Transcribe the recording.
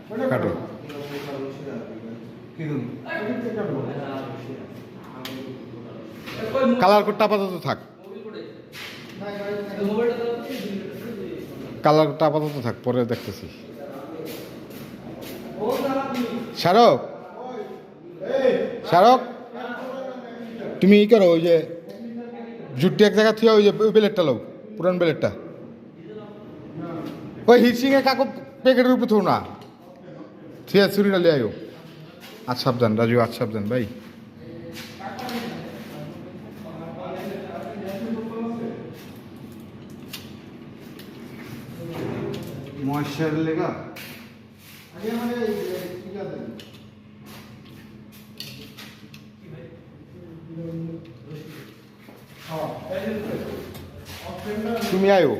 কাটো কালার কোডটা আপাতত থাক, কালার কোডটা আপাতত থাক, পরে দেখতেছি। শারক, শারক তুমি ই করো, ওই যে জুটটি এক জায়গা থুয়া, ওই যে ওই প্লেটটা লোক, পুরান প্লেটটা ওই হিটসিংয়ের কাকু প্যাকেটের উপরে থো না, থুয়া ছুরিটা লিয়ে আয়ো। আজ সাবধান রাজু, আজ সাবধান ভাই। ময়শ্চার লেগা তুমি আয়ো।